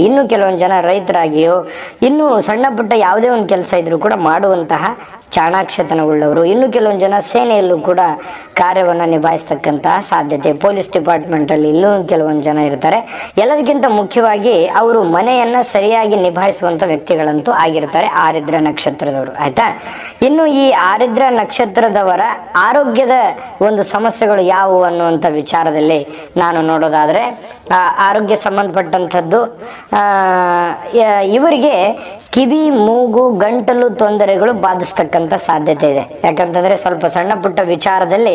ಇನ್ನು ಕೆಲವೊಂದು ಜನ ರೈತರಾಗಿಯೋ ಇನ್ನು ಸಣ್ಣ ಪುಟ್ಟ ಯಾವುದೇ ಒಂದು ಕೆಲಸ ಇದ್ರೂ ಕೂಡ ಮಾಡುವಂತಹ ಚಾಣಾಕ್ಷತನವುಳ್ಳವರು. ಇನ್ನು ಕೆಲವೊಂದು ಜನ ಸೇನೆಯಲ್ಲೂ ಕೂಡ ಕಾರ್ಯವನ್ನು ನಿಭಾಯಿಸ್ತಕ್ಕಂತಹ ಸಾಧ್ಯತೆ, ಪೊಲೀಸ್ ಡಿಪಾರ್ಟ್ಮೆಂಟ್ ಅಲ್ಲಿ ಇಲ್ಲೂ ಕೆಲವೊಂದು ಜನ ಇರ್ತಾರೆ. ಎಲ್ಲದಕ್ಕಿಂತ ಮುಖ್ಯವಾಗಿ ಅವರು ಮನೆಯನ್ನ ಸರಿಯಾಗಿ ನಿಭಾಯಿಸುವಂತ ವ್ಯಕ್ತಿಗಳಂತೂ ಆಗಿರ್ತಾರೆ ಆರಿದ್ರ ನಕ್ಷತ್ರದವರು. ಆಯ್ತಾ, ಇನ್ನು ಈ ಆರಿದ್ರ ನಕ್ಷತ್ರದವರ ಆರೋಗ್ಯದ ಒಂದು ಸಮಸ್ಯೆಗಳು ಯಾವುವು ಅನ್ನುವಂಥ ವಿಚಾರದಲ್ಲಿ ನಾನು ನೋಡೋದಾದ್ರೆ, ಆರೋಗ್ಯ ಸಂಬಂಧಪಟ್ಟಂಥದ್ದು ಇವರಿಗೆ ಕಿವಿ, ಮೂಗು, ಗಂಟಲು ತೊಂದರೆಗಳು ಬಾಧಿಸ್ತಕ್ಕಂಥ ಸಾಧ್ಯತೆ ಇದೆ. ಯಾಕಂತಂದ್ರೆ ಸ್ವಲ್ಪ ಸಣ್ಣ ಪುಟ್ಟ ವಿಚಾರದಲ್ಲಿ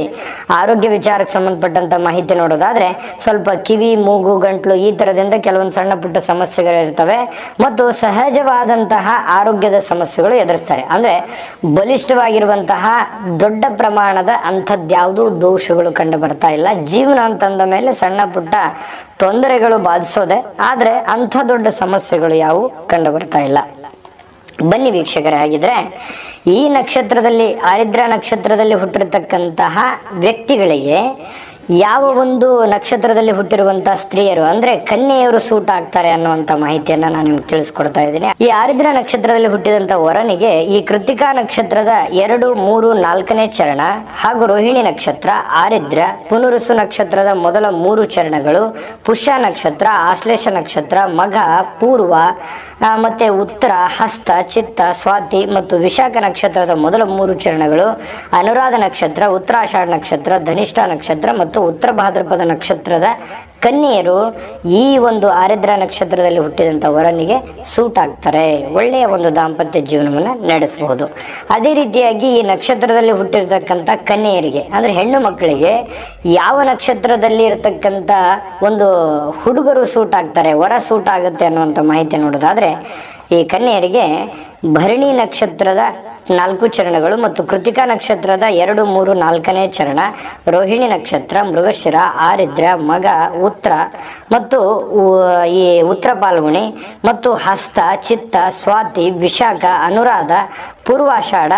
ಆರೋಗ್ಯ ವಿಚಾರಕ್ಕೆ ಸಂಬಂಧಪಟ್ಟಂತ ಮಾಹಿತಿ ನೋಡೋದಾದ್ರೆ, ಸ್ವಲ್ಪ ಕಿವಿ, ಮೂಗು, ಗಂಟಲು ಈ ತರದಿಂದ ಕೆಲವೊಂದು ಸಣ್ಣ ಪುಟ್ಟ ಸಮಸ್ಯೆಗಳು ಇರ್ತವೆ ಮತ್ತು ಸಹಜವಾದಂತಹ ಆರೋಗ್ಯದ ಸಮಸ್ಯೆಗಳು ಎದುರಿಸ್ತಾರೆ. ಅಂದ್ರೆ ಬಲಿಷ್ಠವಾಗಿರುವಂತಹ ದೊಡ್ಡ ಪ್ರಮಾಣದ ಅಂಥದ್ಯಾವುದೂ ದೋಷಗಳು ಕಂಡು ಬರ್ತಾ ಇಲ್ಲ. ಜೀವನ ಅಂತಂದ ಮೇಲೆ ಸಣ್ಣ ಪುಟ್ಟ ತೊಂದರೆಗಳು ಬಾಧಿಸೋದೆ, ಆದ್ರೆ ಅಂಥ ದೊಡ್ಡ ಸಮಸ್ಯೆಗಳು ಯಾವುವು ಕಂಡು ಬರ್ತಾ ಇಲ್ಲ. ಬನ್ನಿ ವೀಕ್ಷಕರೇ, ಹಾಗಿದ್ರೆ ಈ ನಕ್ಷತ್ರದಲ್ಲಿ ಆರಿದ್ರ ನಕ್ಷತ್ರದಲ್ಲಿ ಹುಟ್ಟಿರ್ತಕ್ಕಂತಹ ವ್ಯಕ್ತಿಗಳಿಗೆ ಯಾವ ಒಂದು ನಕ್ಷತ್ರದಲ್ಲಿ ಹುಟ್ಟಿರುವಂತಹ ಸ್ತ್ರೀಯರು ಅಂದ್ರೆ ಕನ್ಯೆಯರು ಸೂಟ್ ಆಗ್ತಾರೆ ಅನ್ನುವಂತ ಮಾಹಿತಿಯನ್ನ ನಾನು ನಿಮ್ಗೆ ತಿಳಿಸ್ಕೊಡ್ತಾ ಇದ್ದೀನಿ. ಈ ಆರಿದ್ರ ನಕ್ಷತ್ರದಲ್ಲಿ ಹುಟ್ಟಿದಂತ ವರನಿಗೆ ಈ ಕೃತಿಕಾ ನಕ್ಷತ್ರದ 2, 3, 4ನೇ ಚರಣ ಹಾಗೂ ರೋಹಿಣಿ ನಕ್ಷತ್ರ, ಆರಿದ್ರ, ಪುನರುಸು ನಕ್ಷತ್ರದ ಮೊದಲ 3 ಚರಣಗಳು, ಪುಷ್ಯ ನಕ್ಷತ್ರ, ಆಶ್ಲೇಷ ನಕ್ಷತ್ರ, ಮಘ, ಪೂರ್ವ ಮತ್ತೆ ಉತ್ತರ, ಹಸ್ತ, ಚಿತ್ತ, ಸ್ವಾತಿ ಮತ್ತು ವಿಶಾಖ ನಕ್ಷತ್ರದ ಮೊದಲ 3 ಚರಣಗಳು, ಅನುರಾಧ ನಕ್ಷತ್ರ, ಉತ್ತರಾಷಾಢ ನಕ್ಷತ್ರ, ಧನಿಷ್ಠ ನಕ್ಷತ್ರ ಮತ್ತು ಉತ್ತರ ಭಾದ್ರಪದ ನಕ್ಷತ್ರದ ಕನ್ಯೆಯರು ಈ ಒಂದು ಆರಿದ್ರ ನಕ್ಷತ್ರದಲ್ಲಿ ಹುಟ್ಟಿದಂತ ವರನಿಗೆ ಸೂಟ್ ಆಗ್ತಾರೆ. ಒಳ್ಳೆಯ ಒಂದು ದಾಂಪತ್ಯ ಜೀವನವನ್ನ ನಡೆಸಬಹುದು. ಅದೇ ರೀತಿಯಾಗಿ ಈ ನಕ್ಷತ್ರದಲ್ಲಿ ಹುಟ್ಟಿರ್ತಕ್ಕಂಥ ಕನ್ಯೆಯರಿಗೆ ಅಂದ್ರೆ ಹೆಣ್ಣು ಮಕ್ಕಳಿಗೆ ಯಾವ ನಕ್ಷತ್ರದಲ್ಲಿ ಇರತಕ್ಕಂತ ಒಂದು ಹುಡುಗರು ಸೂಟ್ ಆಗ್ತಾರೆ, ವರ ಸೂಟ್ ಆಗುತ್ತೆ ಅನ್ನುವಂಥ ಮಾಹಿತಿ ನೋಡೋದಾದ್ರೆ, ಈ ಕನ್ಯೆಯರಿಗೆ ಭರಣಿ ನಕ್ಷತ್ರದ 4 ಚರಣಗಳು ಮತ್ತು ಕೃತಿಕಾ ನಕ್ಷತ್ರದ 2, 3, 4ನೇ ಚರಣ, ರೋಹಿಣಿ ನಕ್ಷತ್ರ, ಮೃಗಶಿರ, ಆರಿದ್ರ, ಮಗ, ಉತ್ತರ ಮತ್ತು ಈ ಉತ್ತರ ಪಾಲ್ಗುಣಿ ಮತ್ತು ಹಸ್ತ, ಚಿತ್ತ, ಸ್ವಾತಿ, ವಿಶಾಖ, ಅನುರಾಧ, ಪೂರ್ವಾಷಾಢ,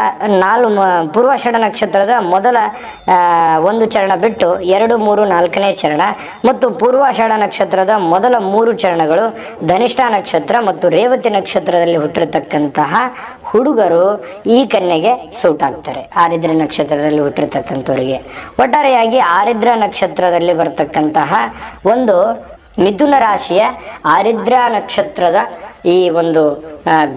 ಪೂರ್ವಾಷಾಢ ನಕ್ಷತ್ರದ ಮೊದಲ 1 ಚರಣ ಬಿಟ್ಟು 2, 3, 4ನೇ ಚರಣ ಮತ್ತು ಪೂರ್ವಾಷಾಢ ನಕ್ಷತ್ರದ ಮೊದಲ 3 ಚರಣಗಳು, ಧನಿಷ್ಠ ನಕ್ಷತ್ರ ಮತ್ತು ರೇವತಿ ನಕ್ಷತ್ರದಲ್ಲಿ ಹುಟ್ಟಿರ್ತಕ್ಕಂತಹ ಹುಡುಗರು ಈ ಕನ್ಯೆಗೆ ಸೂಟ್ ಆಗ್ತಾರೆ. ಆರಿದ್ರ ನಕ್ಷತ್ರದಲ್ಲಿ ಹುಟ್ಟಿರ್ತಕ್ಕಂಥವರಿಗೆ ಒಟ್ಟಾರೆಯಾಗಿ ಆರಿದ್ರ ನಕ್ಷತ್ರದಲ್ಲಿ ಬರ್ತಕ್ಕಂತಹ ಒಂದು ಮಿಥುನ ರಾಶಿಯ ಆರಿದ್ರ ನಕ್ಷತ್ರದ ಈ ಒಂದು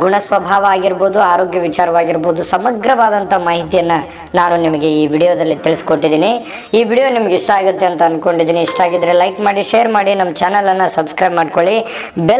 ಗುಣ ಸ್ವಭಾವ ಆಗಿರ್ಬೋದು, ಆರೋಗ್ಯ ವಿಚಾರವಾಗಿರ್ಬೋದು, ಸಮಗ್ರವಾದಂಥ ಮಾಹಿತಿಯನ್ನ ನಾನು ನಿಮಗೆ ಈ ವಿಡಿಯೋದಲ್ಲಿ ತಿಳಿಸ್ಕೊಟ್ಟಿದ್ದೀನಿ. ಈ ವಿಡಿಯೋ ನಿಮ್ಗೆ ಇಷ್ಟ ಆಗುತ್ತೆ ಅಂತ ಅನ್ಕೊಂಡಿದ್ದೀನಿ. ಇಷ್ಟ ಆಗಿದ್ರೆ ಲೈಕ್ ಮಾಡಿ, ಶೇರ್ ಮಾಡಿ, ನಮ್ಮ ಚಾನಲ್ ಅನ್ನ ಸಬ್ಸ್ಕ್ರೈಬ್ ಮಾಡ್ಕೊಳ್ಳಿ. ಬೆಲ್